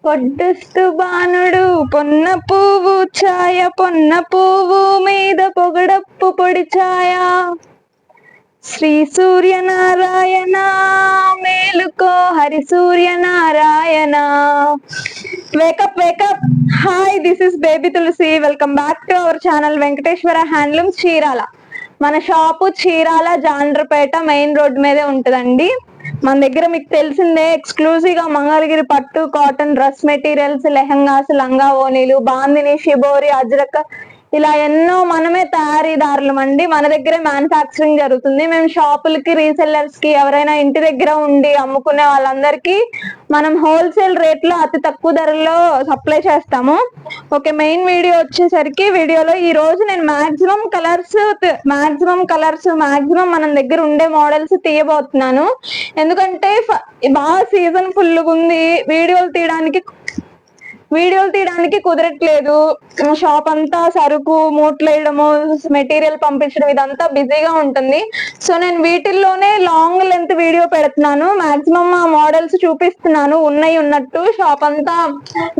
పొడ్డుస్తు బాణుడు పొన్న పువ్వు ఛాయ పొన్న పువ్వు మీద పొగడప్పు పొడి ఛాయ శ్రీ సూర్యనారాయణ మేలుకో Hari Suryanarayana. Wake up wake up. Hi, this is baby Tulasi. Welcome back to our channel Venkateswara handlooms Chirala. మన shop Chirala Jandrapeta main road మీదే ఉంటుందండి. మన దగ్గర మీకు తెలిసిందే ఎక్స్క్లూజివ్ గా మంగళగిరి పట్టు, కాటన్, డ్రెస్ మెటీరియల్స్, లెహంగాస్, లంగా ఓనీలు, బాందిని, షిబోరి, అజ్రక్ ఇలా ఎన్నో మనమే తయారీదారులం అండి. మన దగ్గరే మ్యానుఫ్యాక్చరింగ్ జరుగుతుంది. మేము షాపులకి, రీసెల్లర్స్ కి, ఎవరైనా ఇంటి దగ్గర ఉండి అమ్ముకునే వాళ్ళందరికీ మనం హోల్సేల్ రేట్ లో అతి తక్కువ ధరలో సప్లై చేస్తాము. ఓకే, మెయిన్ వీడియో వచ్చేసరికి వీడియోలో ఈ రోజు నేను మాక్సిమం కలర్స్ మనం దగ్గర ఉండే మోడల్స్ తీయబోతున్నాను. ఎందుకంటే బాగా సీజన్ ఫుల్ ఉంది, వీడియోలు తీయడానికి కుదరట్లేదు. షాప్ అంతా సరుకు మూట్లు వేయడము, మెటీరియల్ పంపించడం ఇదంతా బిజీగా ఉంటుంది. సో నేను వీటిల్లోనే లాంగ్ లెంత్ వీడియో పెడుతున్నాను. మాక్సిమం ఆ మోడల్స్ చూపిస్తున్నాను ఉన్నట్టు. షాప్ అంతా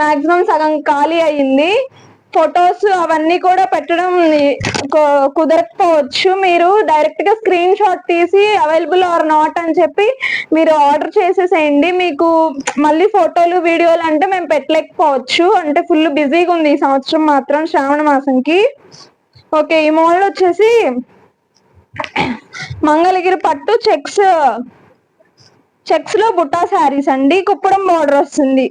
మాక్సిమం సగం ఖాళీ అయ్యింది. ఫొటోస్ అవన్నీ కూడా పెట్టడం కుదరకపోవచ్చు. మీరు డైరెక్ట్ గా స్క్రీన్ షాట్ తీసి అవైలబుల్ ఆర్ నాట్ అని చెప్పి మీరు ఆర్డర్ చేసేసేయండి. మీకు మళ్ళీ ఫోటోలు, వీడియోలు అంటే మేము పెట్టలేకపోవచ్చు. అంటే ఫుల్ బిజీగా ఉంది ఈ సంవత్సరం మాత్రం శ్రావణ మాసంకి. ఓకే, ఈ మోడల్ వచ్చేసి మంగళగిరి పట్టు చెక్స్ లో బుట్టా శారీస్ అండి. కుప్పడం బోర్డర్ వస్తుంది.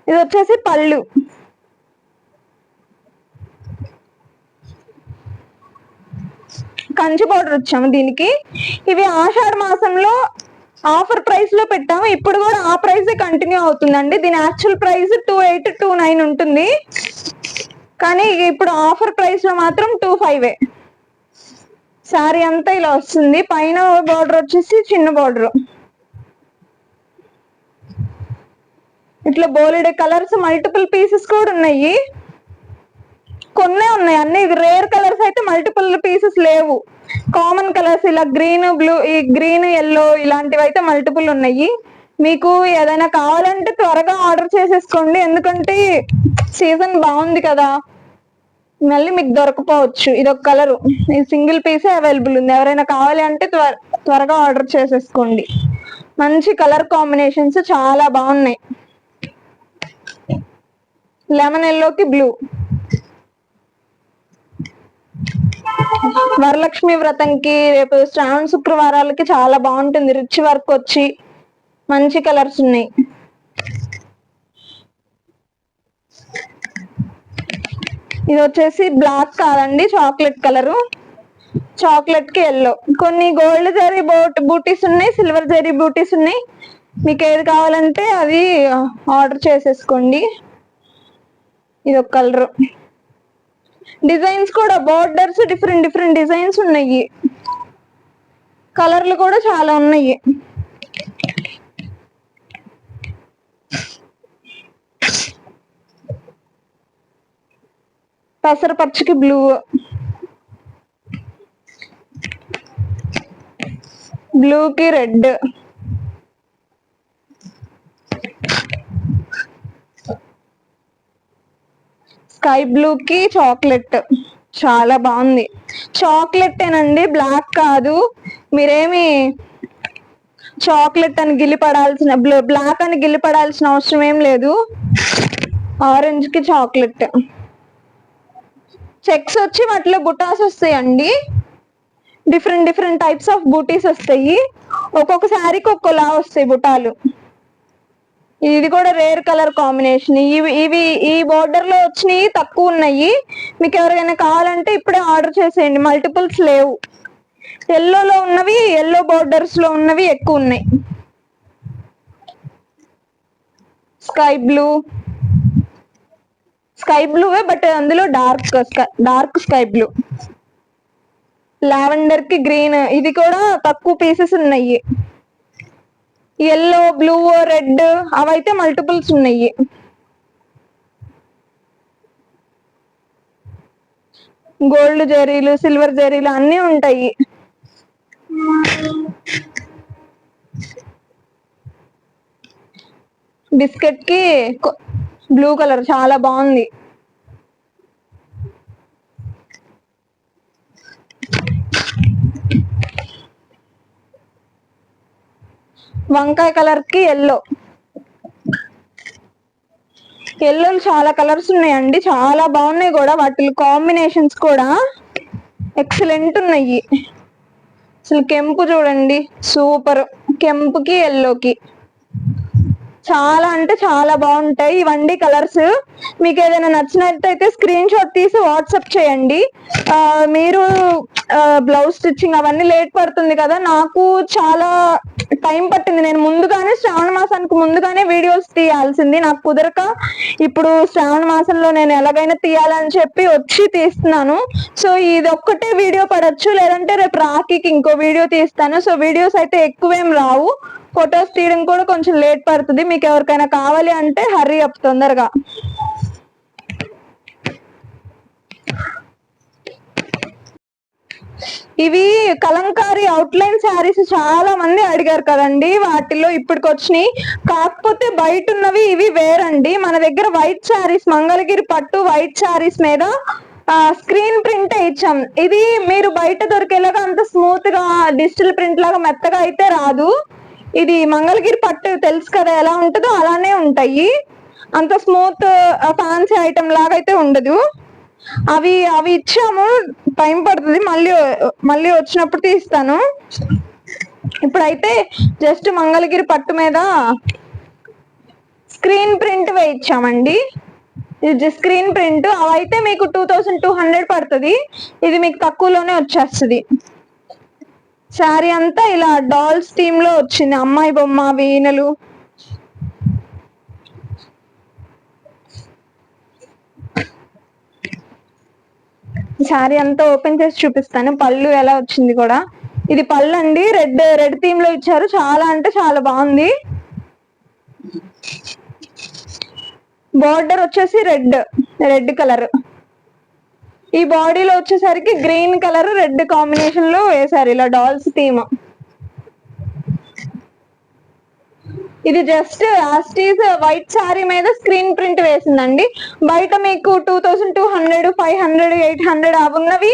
ఇది వచ్చేసి పళ్ళు. కంచి బోర్డర్ వచ్చాము దీనికి. ఇవి ఆషాఢ మాసంలో ఆఫర్ ప్రైస్ లో పెట్టాము. ఇప్పుడు కూడా ఆ ప్రైస్ కంటిన్యూ అవుతుందండి. దీని యాక్చువల్ ప్రైస్ 2829 ఉంటుంది, కానీ ఇప్పుడు ఆఫర్ ప్రైస్ లో మాత్రం 25. శారీ అంతా ఇలా వస్తుంది. పైన బోర్డర్ వచ్చేసి చిన్న బోర్డర్. ఇట్లా బోలెడ్ కలర్స్, మల్టిపుల్ పీసెస్ కూడా ఉన్నాయి. కొన్నే ఉన్నాయి, అన్ని రేర్ కలర్స్ అయితే మల్టిపుల్ పీసెస్ లేవు. కామన్ కలర్స్ ఇలా గ్రీన్, బ్లూ, ఈ గ్రీన్, ఎల్లో ఇలాంటివి అయితే మల్టిపుల్ ఉన్నాయి. మీకు ఏదైనా కావాలంటే త్వరగా ఆర్డర్ చేసేసుకోండి, ఎందుకంటే సీజన్ బాగుంది కదా, మళ్ళీ మీకు దొరకపోవచ్చు. ఇది ఒక కలరు, ఈ సింగిల్ పీసే అవైలబుల్ ఉంది. ఎవరైనా కావాలి అంటే త్వరగా ఆర్డర్ చేసేసుకోండి. మంచి కలర్ కాంబినేషన్స్ చాలా బాగున్నాయి. లెమన్ ఎల్లోకి బ్లూ. వరలక్ష్మి వ్రతంకి, రేపు శ్రావణ శుక్రవారాలకి చాలా బాగుంటుంది. రిచ్ వర్క్ వచ్చి మంచి కలర్స్ ఉన్నాయి. ఇది వచ్చేసి బ్లాక్ కాదండి, చాక్లెట్ కలరు. చాక్లెట్ కి ఎల్లో. కొన్ని గోల్డ్ జరీ బూటీస్ ఉన్నాయి, సిల్వర్ జరీ బూటీస్ ఉన్నాయి. మీకు ఏది కావాలంటే అది ఆర్డర్ చేసేసుకోండి. ఇది ఒక కలరు. డిజైన్స్ కూడా బోర్డర్స్ డిఫరెంట్ డిజైన్స్ ఉన్నాయి. కలర్లు కూడా చాలా ఉన్నాయి. పెసరపచ్చకి బ్లూ, బ్లూకి రెడ్, స్కై బ్లూకి చాక్లెట్. చాలా బాగుంది. చాక్లెట్ ఏనండి, బ్లాక్ కాదు. మీరేమి చాక్లెట్ అని బ్లాక్ అని గిల్లిపడాల్సిన అవసరం ఏం లేదు. ఆరెంజ్ కి చాక్లెట్. చెక్స్ వచ్చి వాటిలో బుటాస్ వస్తాయండి. డిఫరెంట్ టైప్స్ ఆఫ్ బూటీస్ వస్తాయి. ఒక్కొక్క శారీకి ఒక్కోలా వస్తాయి బుటాలు. ఇది కూడా రేర్ కలర్ కాంబినేషన్. ఈ బోర్డర్ లో వచ్చినవి తక్కువ ఉన్నాయి. మీకు ఎవరికైనా కావాలంటే ఇప్పుడే ఆర్డర్ చేసేయండి, మల్టిపుల్స్ లేవు. ఎల్లోలో ఉన్నవి, ఎల్లో బోర్డర్స్ లో ఉన్నవి ఎక్కువ ఉన్నాయి. స్కై బ్లూవే, బట్ అందులో డార్క్ స్కై బ్లూ. లావెండర్ కి గ్రీన్. ఇది కూడా తక్కువ పీసెస్ ఉన్నాయి. ఎల్లో, బ్లూ, రెడ్ అవైతే మల్టిపుల్స్ ఉన్నాయి. గోల్డ్ జరీలు, సిల్వర్ జరీలు అన్నీ ఉంటాయి. బిస్కెట్ కి బ్లూ కలర్ చాలా బాగుంది. వంకాయ కలర్ కి ఎల్లో చాలా కలర్స్ ఉన్నాయండి, చాలా బాగున్నాయి కూడా. వాటి కాంబినేషన్స్ కూడా ఎక్సలెంట్ ఉన్నాయి. అసలు కెంపు చూడండి, సూపర్. కెంపుకి ఎల్లోకి చాలా అంటే చాలా బాగుంటాయి ఇవండి కలర్స్. మీకు ఏదైనా నచ్చినట్టయితే స్క్రీన్ షాట్ తీసి వాట్సాప్ చేయండి. మీరు బ్లౌజ్ స్టిచ్చింగ్ అవన్నీ లేట్ పడుతుంది కదా, నాకు చాలా టైం పట్టింది. నేను ముందుగానే శ్రావణ మాసానికి ముందుగానే వీడియోస్ తీయాల్సింది, నాకు కుదరక ఇప్పుడు శ్రావణ మాసంలో నేను ఎలాగైనా తీయాలని చెప్పి వచ్చి తీస్తున్నాను. సో ఇది ఒక్కటే వీడియో పడచ్చు, లేదంటే రేపు రాఖీకి ఇంకో వీడియో తీస్తాను. సో వీడియోస్ అయితే ఎక్కువేం రావు, ఫొటోస్ తీయడం కూడా కొంచెం లేట్ పడుతుంది. మీకు ఎవరికైనా కావాలి అంటే హర్రీ అప్ తొందరగా. ఇవి కలంకారీ అవుట్లైన్ శారీస్ చాలా మంది అడిగారు కదండి, వాటిల్లో ఇప్పటికి వచ్చినాయి. కాకపోతే బయట ఉన్నవి ఇవి వేరండి. మన దగ్గర వైట్ శారీస్, మంగళగిరి పట్టు వైట్ శారీస్ మీద స్క్రీన్ ప్రింట్ ఇచ్చాం. ఇది మీరు బయట దొరికేలాగా అంత స్మూత్ గా డిజిటల్ ప్రింట్ లాగా మెత్తగా అయితే రాదు. ఇది మంగళగిరి పట్టు తెలుసు కదా ఎలా ఉంటుందో అలానే ఉంటాయి, అంత స్మూత్ ఫ్యాన్సీ ఐటమ్ లాగా అయితే ఉండదు. అవి ఇచ్చాము, టైం పడుతుంది, మళ్ళీ వచ్చినప్పుడు తీస్తాను. ఇప్పుడైతే జస్ట్ మంగళగిరి పట్టు మీద స్క్రీన్ ప్రింట్ వేయించామండి. ఇది స్క్రీన్ ప్రింట్, అవైతే మీకు 2200 పడుతుంది. ఇది మీకు తక్కువలోనే వచ్చేస్తుంది. శారీ అంతా ఇలా డాల్స్ థీమ్ లో వచ్చింది, అమ్మాయి బొమ్మ, వీణలు. శారీ అంతా ఓపెన్ చేసి చూపిస్తాను. పళ్ళు ఎలా వచ్చింది కూడా. ఇది పళ్ళు అండి, రెడ్ థీమ్ లో ఇచ్చారు, చాలా అంటే చాలా బాగుంది. బార్డర్ వచ్చేసి రెడ్ కలర్. ఈ బాడీలో వచ్చేసరికి గ్రీన్ కలర్ రెడ్ కాంబినేషన్ లో వేశారు, ఇలా డాల్స్ థీమ్. ఇది జస్ట్ యాస్టీస్ వైట్ శారీ మీద స్క్రీన్ ప్రింట్ వేసిందండి. బయట మీకు 2200, 500, 800 అవున్నవి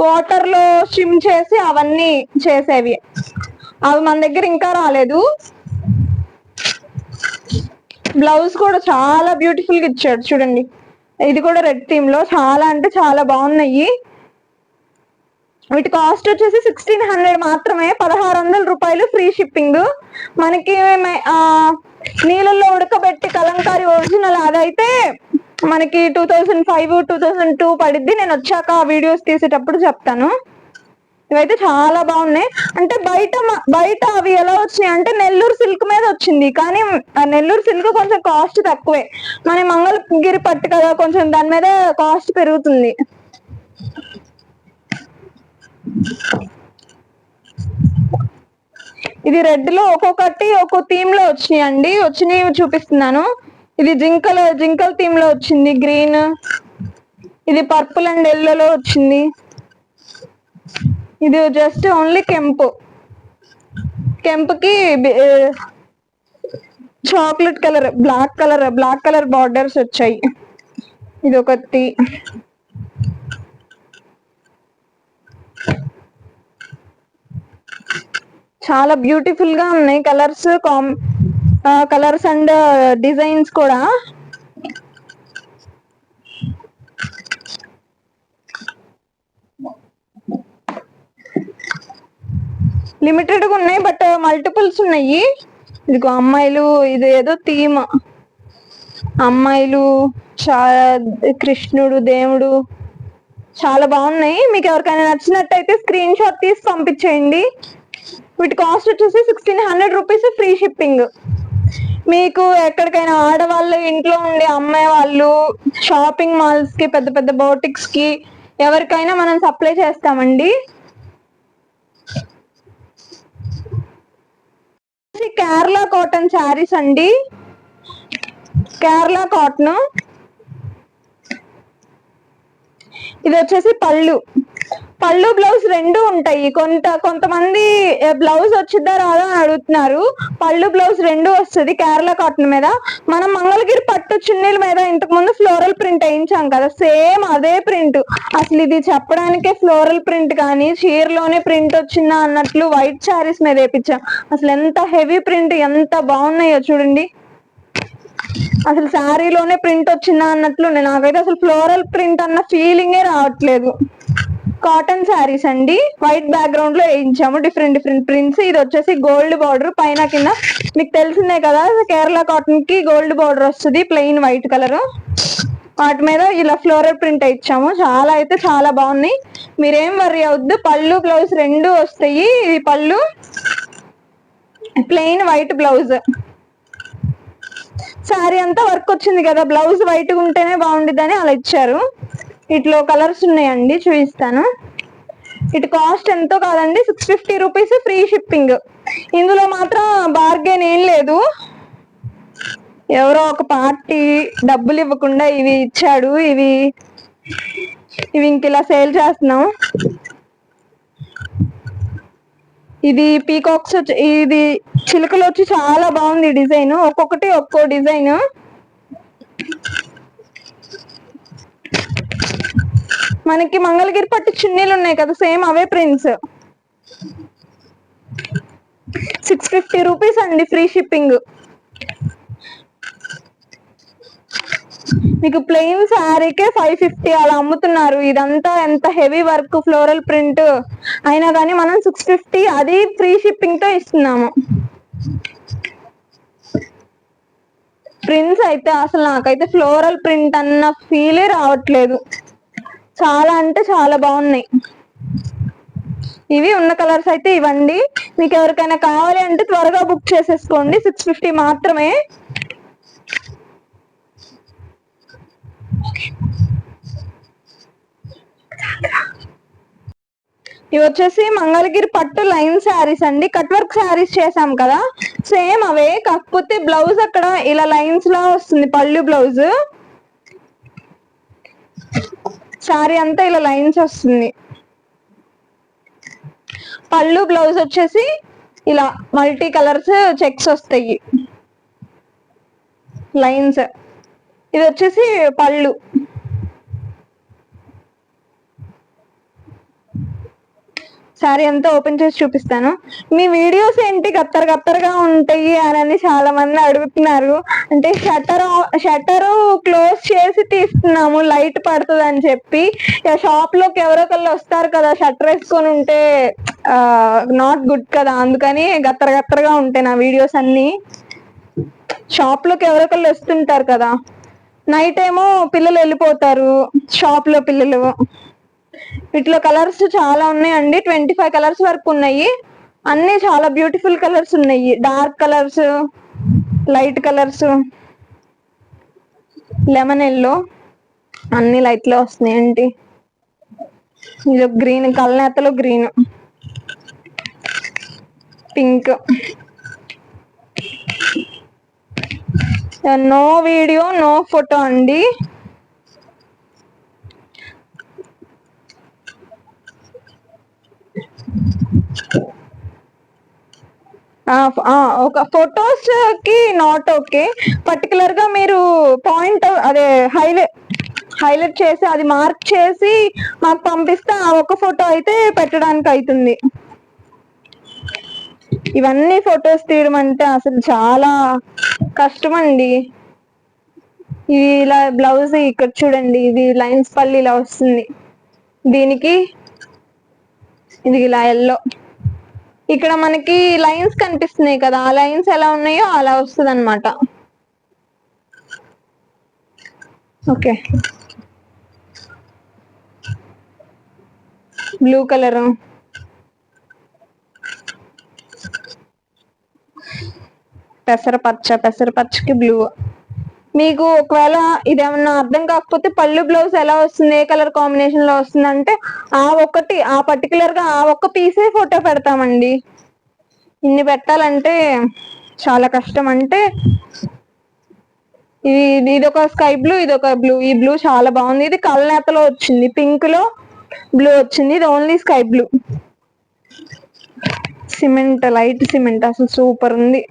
వాటర్ లో స్విమ్ చేసి అవన్నీ చేసేవి. అవి మన దగ్గర ఇంకా రాలేదు. బ్లౌజ్ కూడా చాలా బ్యూటిఫుల్ గా ఇచ్చాడు చూడండి. ఇది కూడా రెడ్ థీమ్ లో చాలా అంటే చాలా బాగున్నాయి. వీటి కాస్ట్ వచ్చేసి 1600 మాత్రమే, 1600 రూపాయలు ఫ్రీ షిప్పింగ్. మనకి నీళ్ళల్లో ఉడకబెట్టి కలంకారీ ఒరిజినల్ అదైతే మనకి 2005, 2002 పడిద్ది. నేను వచ్చాక వీడియోస్ తీసేటప్పుడు చెప్తాను. ఇవైతే చాలా బాగున్నాయి. అంటే బయట అవి ఎలా వచ్చినాయి అంటే నెల్లూరు సిల్క్ మీద వచ్చింది, కానీ నెల్లూరు సిల్క్ కొంచెం కాస్ట్ తక్కువే. మన మంగళగిరి పట్టు కదా, కొంచెం దాని మీద కాస్ట్ పెరుగుతుంది. ఇది రెడ్ లో ఒక్కొక్కటి ఒక్కో థీమ్ లో వచ్చినాయి చూపిస్తున్నాను. ఇది జింకల్ థీమ్ లో వచ్చింది గ్రీన్. ఇది పర్పుల్ అండ్ ఎల్లోలో వచ్చింది. ఇది జస్ట్ ఓన్లీ కెంపుకి chocolate colour, black colour borders వచ్చాయి. ఇది ఒకటి. చాలా బ్యూటిఫుల్ గా ఉన్నాయి కలర్స్ అండ్ డిజైన్స్ కూడా. లిమిటెడ్ గా ఉన్నాయి, బట్ మల్టిపుల్స్ ఉన్నాయి. ఇదిగో అమ్మాయిలు, ఇది ఏదో థీమ్, అమ్మాయిలు, కృష్ణుడు, దేవుడు, చాలా బాగున్నాయి. మీకు ఎవరికైనా నచ్చినట్టయితే స్క్రీన్ షాట్ తీసి పంపించేయండి. వీటి కాస్ట్ వచ్చేసి 1600 రూపీస్ ఫ్రీ షిప్పింగ్. మీకు ఎక్కడికైనా ఆడవాళ్ళు ఇంట్లో ఉండే అమ్మాయి వాళ్ళు షాపింగ్ మాల్స్ కి, పెద్ద పెద్ద బోటిక్స్ కి ఎవరికైనా మనం సప్లై చేస్తామండి. కేరళ కాటన్ శారీస్ అండి, కేరళ కాటన్. ఇది వచ్చేసి పళ్ళు పళ్ళు బ్లౌజ్ రెండు ఉంటాయి. కొంతమంది బ్లౌజ్ వచ్చిద్దా రాదా అని అడుగుతున్నారు. పళ్ళు బ్లౌజ్ రెండు వస్తుంది కేరళ కాటన్ మీద. మనం మంగళగిరి పట్టు చున్నీల మీద ఇంతకు ముందు ఫ్లోరల్ ప్రింట్ వేయించాం కదా, సేమ్ అదే ప్రింట్. అసలు ఇది చెప్పడానికే ఫ్లోరల్ ప్రింట్ కానీ చీరలోనే ప్రింట్ వచ్చిందా అన్నట్లు వైట్ శారీస్ మీద వేయించాం. అసలు ఎంత హెవీ ప్రింట్, ఎంత బాగున్నాయో చూడండి. అసలు శారీలోనే ప్రింట్ వచ్చిందా అన్నట్లు. నాకైతే అసలు ఫ్లోరల్ ప్రింట్ అన్న ఫీలింగే రావట్లేదు. కాటన్ శారీస్ అండి, వైట్ బ్యాక్గ్రౌండ్ లో వేయించాము డిఫరెంట్ డిఫరెంట్ ప్రింట్స్. ఇది వచ్చేసి గోల్డ్ బార్డర్ పైన కింద, మీకు తెలిసిందే కదా కేరళ కాటన్ కి గోల్డ్ బార్డర్ వస్తుంది, ప్లెయిన్ వైట్ కలర్. వాటి మీద ఇలా ఫ్లోరల్ ప్రింట్ ఇచ్చాము. చాలా అయితే చాలా బాగున్నాయి, మీరేం వర్రీ అవద్దు. పళ్ళు బ్లౌజ్ రెండు వస్తాయి. ఇది పళ్ళు, ప్లెయిన్ వైట్ బ్లౌజ్. శారీ అంతా వర్క్ వచ్చింది కదా, బ్లౌజ్ వైట్ గా ఉంటేనే బాగుండిద్దని అలా ఇచ్చారు. ఇట్లో కలర్స్ ఉన్నాయండి, చూపిస్తాను. ఇటు కాస్ట్ ఎంతో కాదండి, 650 రూపీస్, ఫ్రీ షిప్పింగ్. ఇందులో మాత్రం బార్గెన్ ఏం లేదు. ఎవరో ఒక పార్టీ డబ్బులు ఇవ్వకుండా ఇవి ఇచ్చాడు. ఇవి ఇంక ఇలా సేల్ చేస్తున్నాం. ఇది పీకాక్స్ వచ్చి, ఇది చిలుకలు వచ్చి చాలా బాగుంది డిజైన్. ఒక్కొక్కటి ఒక్కో డిజైన్. మనకి మంగళగిరి పట్టు చున్నీలు ఉన్నాయి కదా, సేమ్ అవే ప్రింట్స్. 650 రూపీస్ అండి, ఫ్రీ షిప్పింగ్. మీకు ప్లెయిన్ శారీకే 550 అలా అమ్ముతున్నారు. ఇదంతా ఎంత హెవీ వర్క్ ఫ్లోరల్ ప్రింట్ అయినా కానీ మనం 650, అది ఫ్రీ షిప్పింగ్ తో ఇస్తున్నాము. ప్రింట్స్ అయితే అసలు నాకైతే ఫ్లోరల్ ప్రింట్ అన్న ఫీలే రావట్లేదు. చాలా అంటే చాలా బాగున్నాయి. ఇవి ఉన్న కలర్స్ అయితే ఇవ్వండి. మీకు ఎవరికైనా కావాలి అంటే త్వరగా బుక్ చేసేసుకోండి, 650 మాత్రమే. ఇవి వచ్చేసి మంగళగిరి పట్టు లైన్ శారీస్ అండి. కట్ వర్క్ శారీస్ చేసాం కదా, సేమ్ అవే, కాకపోతే బ్లౌజ్ అక్కడ ఇలా లైన్స్ లా వస్తుంది. పళ్ళు బ్లౌజ్, శారీ అంతా ఇలా లైన్స్ వస్తుంది. పళ్ళు బ్లౌజ్ వచ్చేసి ఇలా మల్టీ కలర్స్ చెక్స్ వస్తాయి, లైన్స్. ఇది వచ్చేసి పళ్ళు. శారీ అంతా ఓపెన్ చేసి చూపిస్తాను. మీ వీడియోస్ ఏంటి గత్తరగా ఉంటాయి అని చాలా మంది అడుగుతున్నారు. అంటే షట్టర్ క్లోజ్ చేసి తీస్తున్నాము, లైట్ పడుతుంది అని చెప్పి. షాప్ లోకి ఎవరో ఒకళ్ళు వస్తారు కదా, షట్టర్ వేసుకొని ఉంటే నాట్ గుడ్ కదా, అందుకని గత్తరగా ఉంటాయి నా వీడియోస్ అన్ని. షాప్ లోకి ఎవరో ఒకళ్ళు వస్తుంటారు కదా, నైట్ ఏమో పిల్లలు వెళ్ళిపోతారు షాప్ లో పిల్లలు. వీటిలో కలర్స్ చాలా ఉన్నాయండి, 25 కలర్స్ వరకు ఉన్నాయి. అన్ని చాలా బ్యూటిఫుల్ కలర్స్ ఉన్నాయి. Dark colours, light colours, lemon yellow, అన్ని లైట్ లో వస్తున్నాయి ఏంటి. ఇది గ్రీన్, కలనేతలో green, pink. No video no photo అండి. ఒక ఫొటోస్ కి నాట్ ఓకే. పర్టికులర్ గా మీరు పాయింట్ అదే హైలైట్ చేసి అది మార్క్ చేసి మాకు పంపిస్తే ఆ ఒక ఫోటో అయితే పెట్టడానికి అవుతుంది. ఇవన్నీ ఫొటోస్ తీయడం అంటే అసలు చాలా కష్టం అండి. ఇది ఇలా బ్లౌజ్ ఇక్కడ చూడండి, ఇది లైన్స్ పల్లి ఇలా వస్తుంది. దీనికి ఇది ఇలా ఎల్లో, ఇక్కడ మనకి లైన్స్ కనిపిస్తున్నాయి కదా, ఆ లైన్స్ ఎలా ఉన్నాయో అలా వస్తుంది అనమాట. ఓకే, బ్లూ కలర్, పెసరపచ్చకి బ్లూ. మీకు ఒకవేళ ఇదేమన్నా అర్థం కాకపోతే పళ్ళు బ్లౌజ్ ఎలా వస్తుంది, ఏ కలర్ కాంబినేషన్ లో వస్తుంది అంటే ఆ పర్టికులర్ గా ఆ ఒక్క పీసే ఫోటో పెడతామండి. ఇన్ని పెట్టాలంటే చాలా కష్టం. అంటే ఇది ఒక స్కై బ్లూ, ఇది ఒక బ్లూ. ఈ బ్లూ చాలా బాగుంది. ఇది కలనేతలో వచ్చింది, పింక్ లో బ్లూ వచ్చింది. ఇది only sky blue. Cement, light cement, అసలు సూపర్ ఉంది.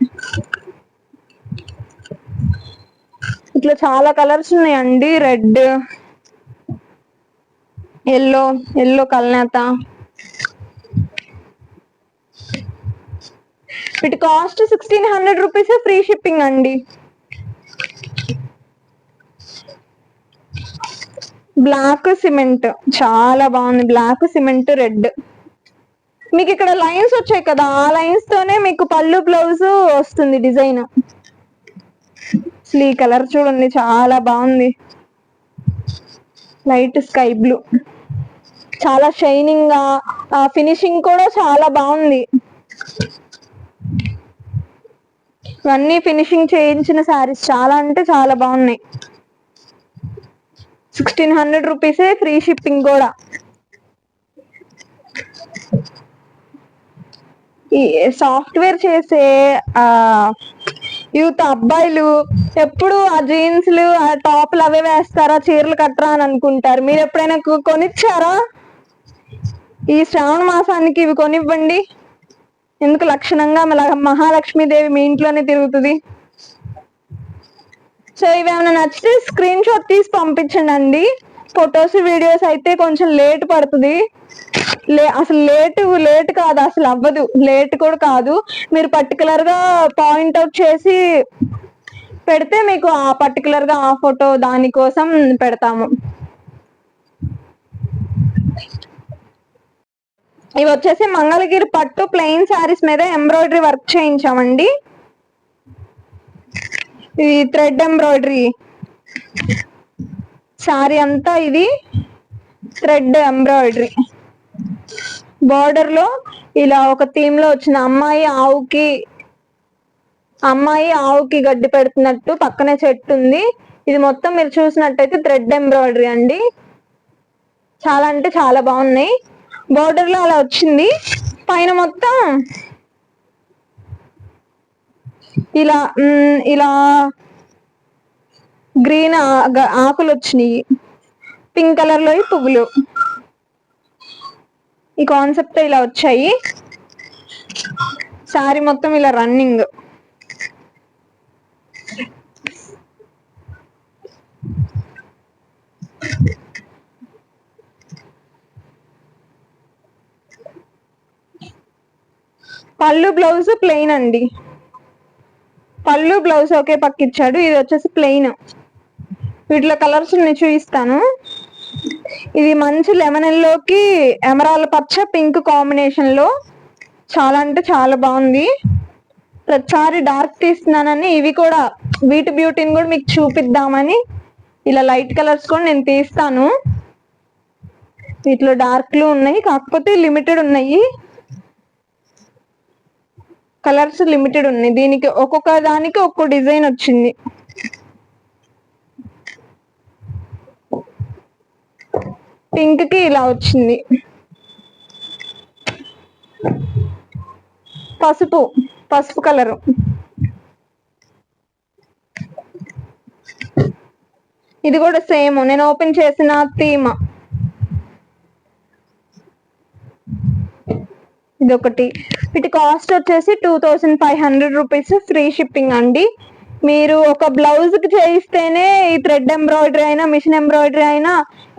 ఇట్లా చాలా కలర్స్ ఉన్నాయండి. రెడ్, ఎల్లో కల్నేత. వీటి కాస్ట్ 1600 రూపీస్, ఫ్రీ షిప్పింగ్ అండి. బ్లాక్ సిమెంట్ చాలా బాగుంది. Black cement, red. మీకు ఇక్కడ లైన్స్ వచ్చాయి కదా, ఆ లైన్స్ తోనే మీకు పళ్ళు బ్లౌజ్ వస్తుంది డిజైన్. ఈ కలర్ చూడండి చాలా బాగుంది. లైట్ స్కై బ్లూ, చాలా షైనింగ్ గా, ఫినిషింగ్ కూడా చాలా బాగుంది. ఇవన్నీ ఫినిషింగ్ చేయించిన శారీస్, చాలా అంటే చాలా బాగున్నాయి. 1600 రూపీసే, ఫ్రీ షిప్పింగ్ కూడా. ఈ సాఫ్ట్వేర్ చేసే యూత్ అబ్బాయిలు ఎప్పుడు ఆ జీన్స్లు, ఆ టాప్లు అవే వేస్తారా, చీరలు కట్టరా అని అనుకుంటారు. మీరు ఎప్పుడైనా కొనిచ్చారా? ఈ శ్రావణ మాసానికి ఇవి కొనివ్వండి. ఎందుకు, లక్షణంగా మహాలక్ష్మీదేవి మీ ఇంట్లోనే తిరుగుతుంది. సో ఇవి ఏమైనా నచ్చితే స్క్రీన్ షాట్ తీసి పంపించండి. ఫొటోస్, వీడియోస్ అయితే కొంచెం లేట్ పడుతుంది. అసలు లేట్ కాదు, అసలు అవ్వదు. లేట్ కూడా కాదు. మీరు పర్టికులర్ గా పాయింట్ అవుట్ చేసి పెడితే మీకు ఆ పర్టికులర్ గా ఆ ఫోటో దానికోసం పెడతాము. ఇవి వచ్చేసి మంగళగిరి పట్టు ప్లెయిన్ శారీస్ మీద ఎంబ్రాయిడరీ వర్క్ చేయించామండి. ఇది థ్రెడ్ ఎంబ్రాయిడరీ శారీ అంతా, ఇది థ్రెడ్ ఎంబ్రాయిడరీ. బార్డర్ లో ఇలా ఒక థీమ్ లో వచ్చిన అమ్మాయి ఆవుకి గడ్డి పెడుతున్నట్టు పక్కనే చెట్టు ఉంది. ఇది మొత్తం మీరు చూసినట్టయితే థ్రెడ్ ఎంబ్రాయిడరీ అండి. చాలా అంటే చాలా బాగున్నాయి. బార్డర్ లో అలా వచ్చింది. పైన మొత్తం ఇలా గ్రీన్ ఆకులు వచ్చినాయి. పింక్ కలర్ లో పువ్వులు. ఈ కాన్సెప్ట్ ఇలా వచ్చాయి. శారీ మొత్తం ఇలా రన్నింగ్. పళ్ళు బ్లౌజ్ ప్లెయిన్ అండి. పళ్ళు బ్లౌజ్ ఒకే పక్కిచ్చాడు. ఇది వచ్చేసి ప్లెయిన్. వీటిలో కలర్స్ నేను చూపిస్తాను. ఇది మంచి లెమన్ ఎల్లోకి ఎమరాల్డ్ పచ్చ పింక్ కాంబినేషన్ లో చాలా అంటే చాలా బాగుంది. ప్రతిసారి డార్క్ తీస్తున్నానని ఇవి కూడా, వీటి బ్యూటీని కూడా మీకు చూపిద్దామని ఇలా లైట్ కలర్స్ కూడా నేను తీస్తాను. వీటిలో డార్క్లు ఉన్నాయి, కాకపోతే లిమిటెడ్ ఉన్నాయి. కలర్స్ లిమిటెడ్ ఉన్నాయి. దీనికి ఒక్కొక్క దానికి ఒక్కొక్క డిజైన్ వచ్చింది. పింక్ కి ఇలా వచ్చింది. పసుపు కలరు. ఇది కూడా సేమ్ నేను ఓపెన్ చేసిన థీమ్. ఇది ఒకటి. వీటి కాస్ట్ వచ్చేసి 2500 రూపీస్, ఫ్రీ షిప్పింగ్ అండి. మీరు ఒక బ్లౌజ్ కి చేయిస్తేనే ఈ థ్రెడ్ ఎంబ్రాయిడరీ అయినా మిషన్ ఎంబ్రాయిడరీ అయినా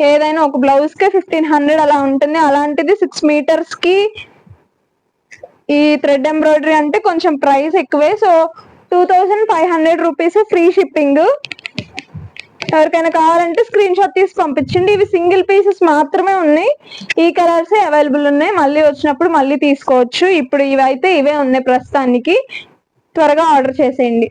ఏదైనా ఒక బ్లౌజ్ కి 1500 అలా ఉంటుంది. అలాంటిది 6 మీటర్స్ కి ఈ థ్రెడ్ ఎంబ్రాయిడరీ అంటే కొంచెం ప్రైస్ ఎక్కువే. So 2500 rupees, free shipping. ఎవరికైనా కావాలంటే స్క్రీన్ షాట్ తీసి పంపించండి. ఇవి సింగిల్ పీసెస్ మాత్రమే ఉన్నాయి. ఈ కలర్స్ అవైలబుల్ ఉన్నాయి. మళ్ళీ వచ్చినప్పుడు మళ్ళీ తీసుకోవచ్చు. ఇప్పుడు ఇవైతే ఇవే ఉన్నాయి ప్రస్తుతానికి. త్వరగా ఆర్డర్ చేసేయండి.